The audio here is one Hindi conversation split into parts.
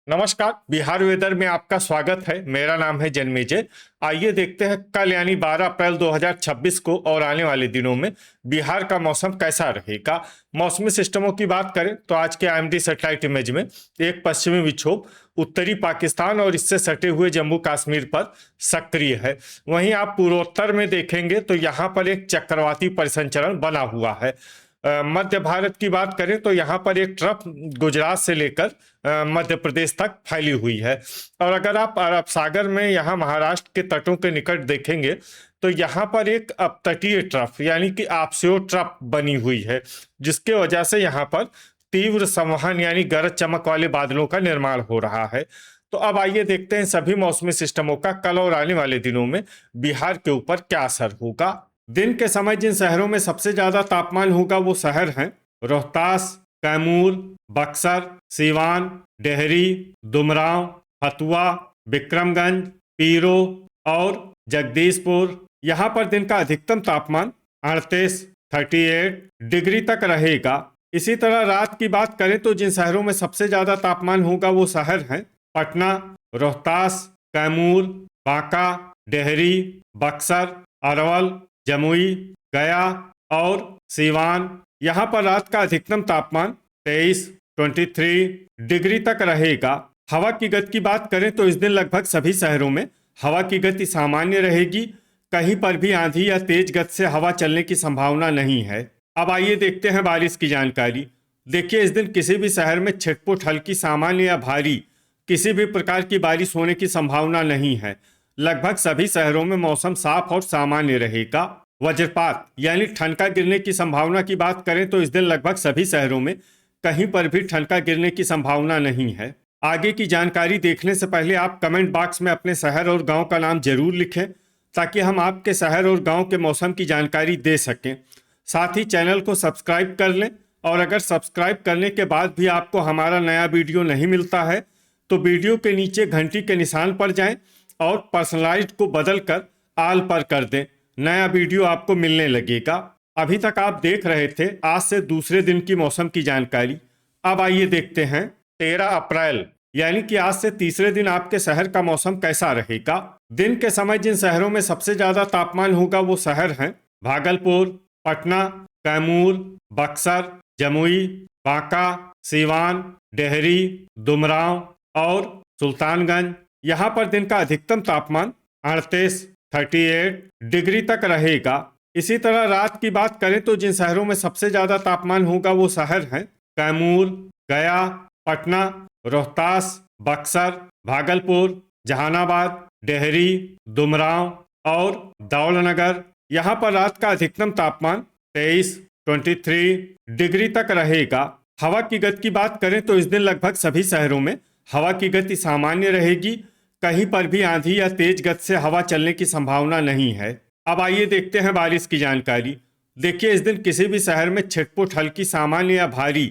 नमस्कार। बिहार वेदर में आपका स्वागत है। मेरा नाम है जन्मेजय। आइए देखते हैं कल यानी 12 अप्रैल 2026 को और आने वाले दिनों में बिहार का मौसम कैसा रहेगा। मौसमी सिस्टमों की बात करें तो आज के आईएमडी सैटेलाइट इमेज में एक पश्चिमी विक्षोभ उत्तरी पाकिस्तान और इससे सटे हुए जम्मू कश्मीर पर सक्रिय है। वहीं आप पूर्वोत्तर में देखेंगे तो यहाँ पर एक चक्रवाती परिसंचरण बना हुआ है। मध्य भारत की बात करें तो यहाँ पर एक ट्रफ गुजरात से लेकर मध्य प्रदेश तक फैली हुई है। और अगर आप अरब सागर में यहाँ महाराष्ट्र के तटों के निकट देखेंगे तो यहाँ पर एक अपतटीय ट्रफ यानी कि आपसियो ट्रफ बनी हुई है, जिसके वजह से यहाँ पर तीव्र संवहन यानी गरज चमक वाले बादलों का निर्माण हो रहा है। तो अब आइए देखते हैं सभी मौसमी सिस्टमों का कल और आने वाले दिनों में बिहार के ऊपर क्या असर होगा। दिन के समय जिन शहरों में सबसे ज्यादा तापमान होगा वो शहर हैं रोहतास, कैमूर, बक्सर, सीवान, डेहरी, दुमराव, हथुआ, विक्रमगंज, पीरो और जगदीशपुर। यहाँ पर दिन का अधिकतम तापमान 38 डिग्री तक रहेगा। इसी तरह रात की बात करें तो जिन शहरों में सबसे ज्यादा तापमान होगा वो शहर हैं पटना, रोहतास, कैमूर, बांका, डेहरी, बक्सर, अरवल, जमुई, गया और सीवान। यहाँ पर रात का अधिकतम तापमान 23 डिग्री तक रहेगा। हवा की गति की बात करें तो इस दिन लगभग सभी शहरों में हवा की गति सामान्य रहेगी। कहीं पर भी आंधी या तेज गति से हवा चलने की संभावना नहीं है। अब आइए देखते हैं बारिश की जानकारी। देखिए, इस दिन किसी भी शहर में छिटपुट हल्की सामान्य या भारी किसी भी प्रकार की बारिश होने की संभावना नहीं है। लगभग सभी शहरों में मौसम साफ और सामान्य रहेगा। वज्रपात यानी ठनका गिरने की संभावना की बात करें तो इस दिन लगभग सभी शहरों में कहीं पर भी ठनका गिरने की संभावना नहीं है। आगे की जानकारी देखने से पहले आप कमेंट बॉक्स में अपने शहर और गांव का नाम जरूर लिखें, ताकि हम आपके शहर और गांव के मौसम की जानकारी दे सकें। साथ ही चैनल को सब्सक्राइब कर लें, और अगर सब्सक्राइब करने के बाद भी आपको हमारा नया वीडियो नहीं मिलता है तो वीडियो के नीचे घंटी के निशान पर जाएं और पर्सनलाइज्ड को बदलकर ऑल पर कर दें। नया वीडियो आपको मिलने लगेगा। अभी तक आप देख रहे थे आज से दूसरे दिन की मौसम की जानकारी। अब आइए देखते हैं 13 अप्रैल यानी कि आज से तीसरे दिन आपके शहर का मौसम कैसा रहेगा। दिन के समय जिन शहरों में सबसे ज्यादा तापमान होगा वो शहर हैं भागलपुर, पटना, कैमूर, बक्सर, जमुई, बांका, सीवान, डेहरी, दुमराव और सुल्तानगंज। यहाँ पर दिन का अधिकतम तापमान 38 डिग्री तक रहेगा। इसी तरह रात की बात करें तो जिन शहरों में सबसे ज्यादा तापमान होगा वो शहर हैं कैमूर, गया, पटना, रोहतास, बक्सर, भागलपुर, जहानाबाद, डेहरी, दुमराव और दौलनगर। यहाँ पर रात का अधिकतम तापमान 23 डिग्री तक रहेगा। हवा की गति की बात करें तो इस दिन लगभग सभी शहरों में हवा की गति सामान्य रहेगी। कहीं पर भी आंधी या तेज गति से हवा चलने की संभावना नहीं है। अब आइए देखते हैं बारिश की जानकारी। देखिए, इस दिन किसी भी शहर में छिटपुट हल्की सामान्य या भारी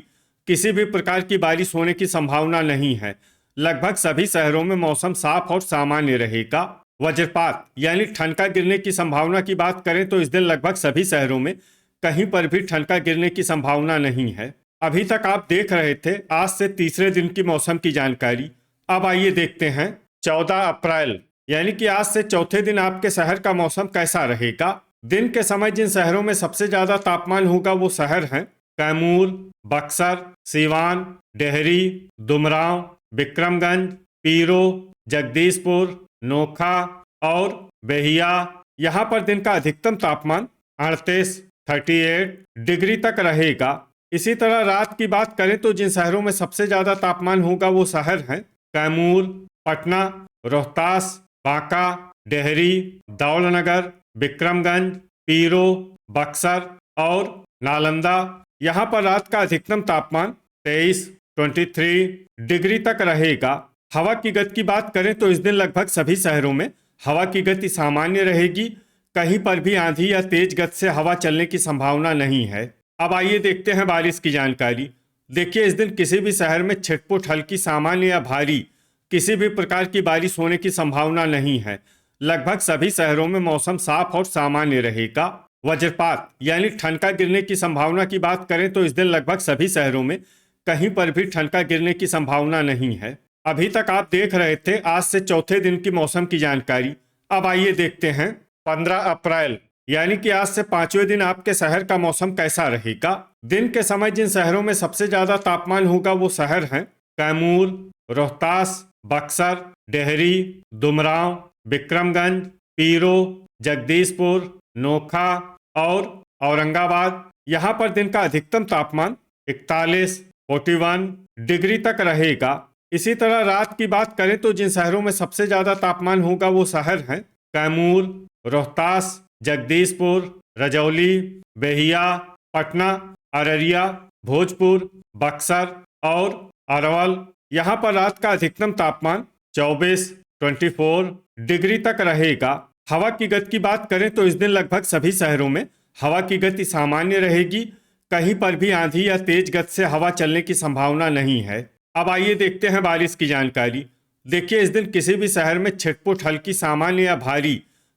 किसी भी प्रकार की बारिश होने की संभावना नहीं है। लगभग सभी शहरों में मौसम साफ और सामान्य रहेगा। वज्रपात यानी ठनका गिरने की संभावना की बात करें तो इस दिन लगभग सभी शहरों में कहीं पर भी ठनका गिरने की संभावना नहीं है। अभी तक आप देख रहे थे आज से तीसरे दिन की मौसम की जानकारी। अब आइए देखते हैं 14 अप्रैल यानी कि आज से चौथे दिन आपके शहर का मौसम कैसा रहेगा। दिन के समय जिन शहरों में सबसे ज्यादा तापमान होगा वो शहर हैं कैमूर, बक्सर, सीवान, डेहरी, दुमराव, विक्रमगंज, पीरो, जगदीशपुर, नोखा और बेहिया। यहाँ पर दिन का अधिकतम तापमान 38 डिग्री तक रहेगा। इसी तरह रात की बात करें तो जिन शहरों में सबसे ज्यादा तापमान होगा वो शहर हैं कैमूर, पटना, रोहतास, बांका, डेहरी, दौलनगर, विक्रमगंज, पीरो, बक्सर और नालंदा। यहाँ पर रात का अधिकतम तापमान 23 डिग्री तक रहेगा। हवा की गति की बात करें तो इस दिन लगभग सभी शहरों में हवा की गति सामान्य रहेगी। कहीं पर भी आंधी या तेज गति से हवा चलने की संभावना नहीं है। अब आइए देखते हैं बारिश की जानकारी। देखिए, इस दिन किसी भी शहर में छिटपुट हल्की सामान्य या भारी किसी भी प्रकार की बारिश होने की संभावना नहीं है। लगभग सभी शहरों में मौसम साफ और सामान्य रहेगा। वज्रपात यानी ठनका गिरने की संभावना की बात करें तो इस दिन लगभग सभी शहरों में कहीं पर भी ठनका गिरने की संभावना नहीं है। अभी तक आप देख रहे थे आज से चौथे दिन की मौसम की जानकारी। अब आइए देखते हैं 15 अप्रैल यानी कि आज से पांचवें दिन आपके शहर का मौसम कैसा रहेगा। दिन के समय जिन शहरों में सबसे ज्यादा तापमान होगा वो शहर हैं कैमूर, रोहतास, बक्सर, डेहरी, दुमराव, विक्रमगंज, पीरो, जगदीशपुर, नोखा और औरंगाबाद। यहाँ पर दिन का अधिकतम तापमान 41 डिग्री तक रहेगा। इसी तरह रात की बात करें तो जिन शहरों में सबसे ज्यादा तापमान होगा वो शहर हैं कैमूर, रोहतास, जगदीशपुर, रजौली, बेहिया, पटना, अररिया, भोजपुर, बक्सर और अरवल। यहाँ पर रात का अधिकतम तापमान 24 डिग्री तक रहेगा। हवा की गति की बात करें तो इस दिन लगभग सभी शहरों में हवा की गति सामान्य रहेगी। कहीं पर भी आंधी या तेज गति से हवा चलने की संभावना नहीं है। अब आइए देखते हैं बारिश की जानकारी। देखिए इस दिन किसी भी शहर में छिटपुट हल्की सामान्य या भारी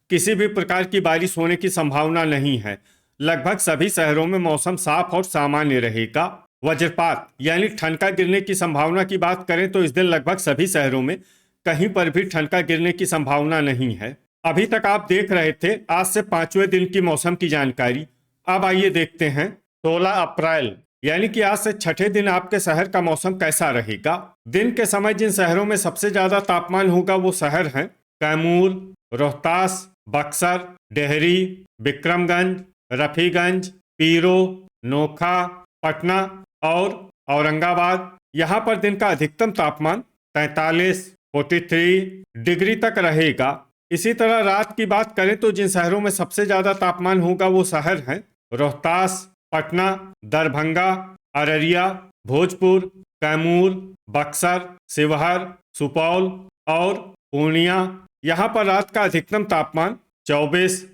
किसी भी प्रकार की बारिश होने की संभावना नहीं है। लगभग सभी शहरों में मौसम साफ और सामान्य रहेगा। वज्रपात यानी ठनका गिरने की संभावना की बात करें तो इस दिन लगभग सभी शहरों में कहीं पर भी ठनका गिरने की संभावना नहीं है। अभी तक आप देख रहे थे आज से पांचवें दिन की मौसम की जानकारी। अब आइए देखते हैं 16 अप्रैल यानी कि आज से छठे दिन आपके शहर का मौसम कैसा रहेगा। दिन के समय जिन शहरों में सबसे ज्यादा तापमान होगा वो शहर हैं कैमूर, रोहतास, बक्सर, डेहरी, विक्रमगंज, रफीगंज, पीरो, नोखा, पटना और औरंगाबाद। यहाँ पर दिन का अधिकतम तापमान 43 डिग्री तक रहेगा। इसी तरह रात की बात करें तो जिन शहरों में सबसे ज्यादा तापमान होगा वो शहर हैं रोहतास, पटना, दरभंगा, अररिया, भोजपुर, कैमूर, बक्सर, शिवहर, सुपौल और पूर्णिया। यहाँ पर रात का अधिकतम तापमान 24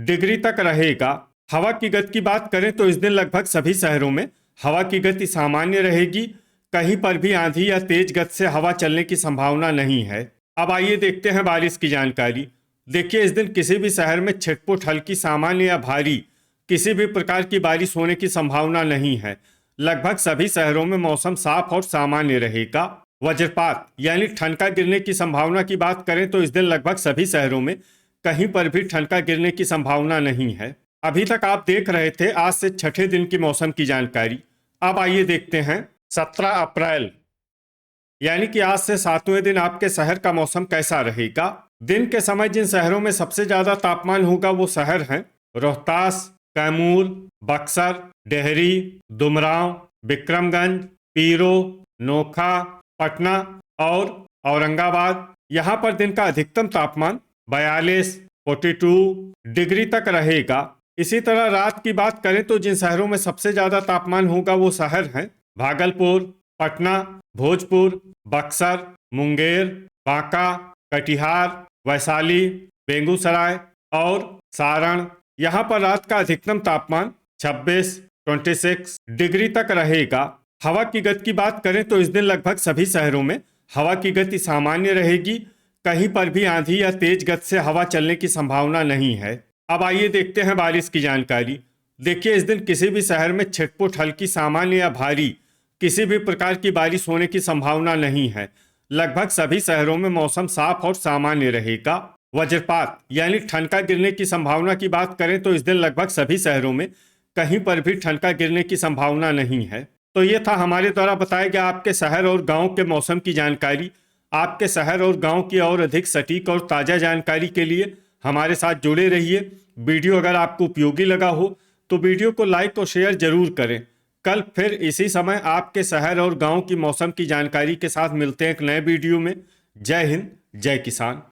डिग्री तक रहेगा। हवा की गति की बात करें तो इस दिन लगभग सभी शहरों में हवा की गति सामान्य रहेगी। कहीं पर भी आंधी या तेज गति से हवा चलने की संभावना नहीं है। अब आइए देखते हैं बारिश की जानकारी। देखिए इस दिन किसी भी शहर में छिटपुट हल्की सामान्य या भारी किसी भी प्रकार की बारिश होने की संभावना नहीं है। लगभग सभी शहरों में मौसम साफ और सामान्य रहेगा। वज्रपात यानी ठनका गिरने की संभावना की बात करें तो इस दिन लगभग सभी शहरों में कहीं पर भी ठनका गिरने की संभावना नहीं है। अभी तक आप देख रहे थे आज से छठे दिन की मौसम की जानकारी। अब आइए देखते हैं 17 अप्रैल यानी कि आज से सातवें दिन आपके शहर का मौसम कैसा रहेगा। दिन के समय जिन शहरों में सबसे ज्यादा तापमान होगा वो शहर हैं रोहतास, कैमूर, बक्सर, डेहरी, दुमराव, विक्रमगंज, पीरो, नोखा, पटना और औरंगाबाद। यहाँ पर दिन का अधिकतम तापमान 42 डिग्री तक रहेगा। इसी तरह रात की बात करें तो जिन शहरों में सबसे ज्यादा तापमान होगा वो शहर हैं भागलपुर, पटना, भोजपुर, बक्सर, मुंगेर, बांका, कटिहार, वैशाली, बेगूसराय और सारण। यहाँ पर रात का अधिकतम तापमान 26 डिग्री तक रहेगा। हवा की गति की बात करें तो इस दिन लगभग सभी शहरों में हवा की गति सामान्य रहेगी। कहीं पर भी आंधी या तेज गति से हवा चलने की संभावना नहीं है। अब आइए देखते हैं बारिश की जानकारी। देखिए इस दिन किसी भी शहर में छिटपुट हल्की सामान्य या भारी किसी भी प्रकार की बारिश होने की संभावना नहीं है। लगभग सभी शहरों में मौसम साफ और सामान्य रहेगा। वज्रपात यानी ठनका गिरने की संभावना की बात करें तो इस दिन लगभग सभी शहरों में कहीं पर भी ठनका गिरने की संभावना नहीं है। तो ये था हमारे द्वारा बताया गया आपके शहर और गांव के मौसम की जानकारी। आपके शहर और गांव की और अधिक सटीक और ताज़ा जानकारी के लिए हमारे साथ जुड़े रहिए। वीडियो अगर आपको उपयोगी लगा हो तो वीडियो को लाइक और शेयर जरूर करें। कल फिर इसी समय आपके शहर और गांव की मौसम की जानकारी के साथ मिलते हैं एक नए वीडियो में। जय हिंद, जय किसान।